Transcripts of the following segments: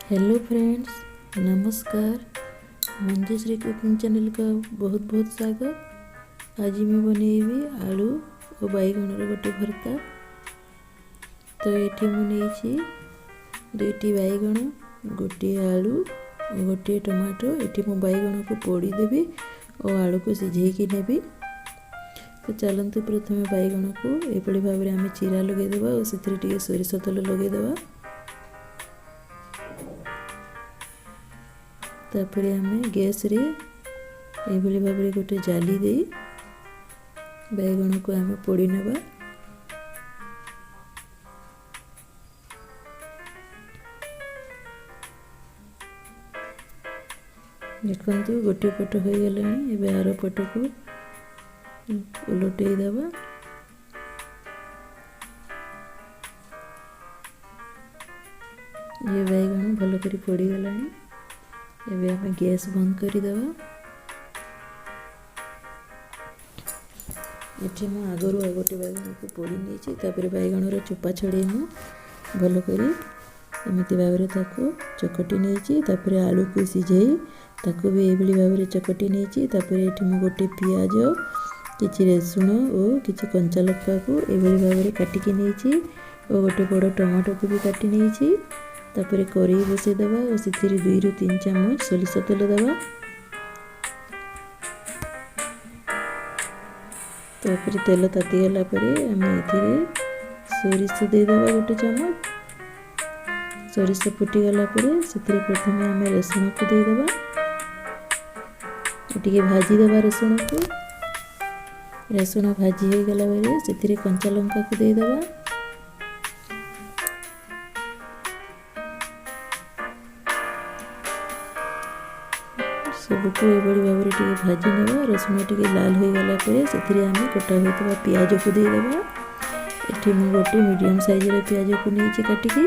Hello friends, नमस्कार। Manjushri cooking channel का बहुत बहुत स्वागत। आज मैं बनैबी आलू और बैगणर गोटे भर्ता। तो ये मुझे दुईटी बैगण, गोटे आलू और गोटे टमाटो। ये मो बैगण को पोड़ी देवी और आलू को सिझेकी नेबी। तो चलतु प्रथम बैगण को ये भाव में आम चिरा लगेदेवा और से सोरिष तेल लगेदेवा। तापर आम गैस रे ये भाव में गोटे जाली दे बैगण को आम पोड़ी नेबा। देखु गोटे पट हो गला, ए आर पट को उलटे देवा। ये बैगण भल कर पोड़ी गला। एबे हमें गैस बंद कर देवा। ये मैं आगरू गोटे बैगण को पोड़ी नहीं, बैगणर चोपा छड़े भल कर एमती भाव में चकटी नहीं। आलू को सिझे ताको भी ये भाव में चकटी नहीं। गोटे पियाज, किसी रसुण और किसी कंचा लंका को ये भाव में काटिकी नहीं और गोटे बड़ टमाटो को भी काटी नहीं। तापर कड़े बसई देवा और से 2 ରୁ 3 चामच सोरिष तेल देवा। तापर तेल ताती गला आम ए सोरिष देदेवा गोटे चमच। सोरिष फुटी गला से प्रथम आम रसुण को देदेवा। टे भाजी देवा रसुण को। रसुण भाजी हो गला से कंचा लंका को देदेवा। सबको ये भाव में भाजी नेबा। रसुण टे लाल हो गला से आम कटा होता पियाज को देदेवा। ये गोटे मीडियम साइज पियाज को नहीं काटिकी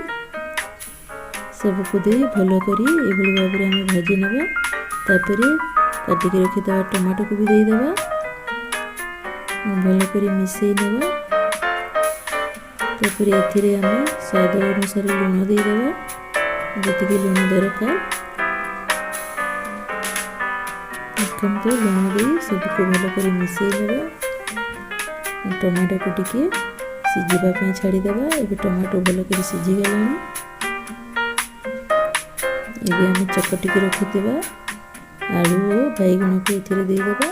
सबको दे भल कर ये भाव में आम भाजी नेबा। तापर काटिक रखिदा टमाटो को भी देदेवा। भल कर मिसई नेबा। तापर ये आम स्वाद अनुसार लुण देदेवा, जी लुण दरकार। तो लुण दे सबको भल कर मिसई नेबा। टमाटो को टिके सिझापी छाड़देवा। ये टमाटो भल कर सिझीगला। ये आम चकटिक रखिथिबा आलू और बैगण को ये देदेवा।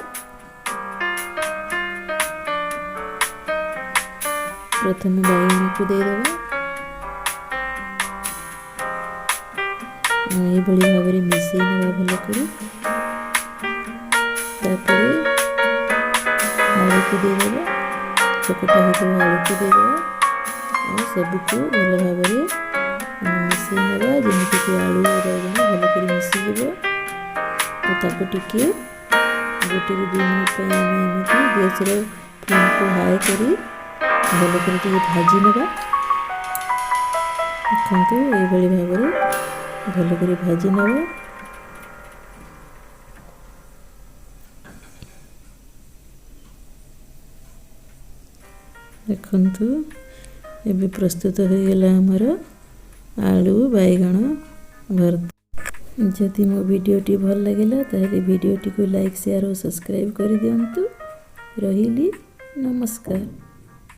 प्रथम बैगण को देदेवा। ये भाव में मिसई नेबा भल कर। तापर आलू को देदेवा, चकटा होता आलू को देदेवा और सबको भल भाव में मिसई नेबा जमीक कि आलू बैगण भल कर मिसीज। ताको टिके गोटे 2 मिनट एमती गैस फ्लेम को हाई करी भल कर भाजी नेबा। देखो ये भाव में भल कर भाजी नेबा। देखु ये प्रस्तुत हो गला आमर आलू बैगण भर्ता। जदि मो वीडियोटी भल लगे ताहले वीडियोटी को लाइक शेयर और सब्सक्राइब कर दियंतु। रहिली, नमस्कार।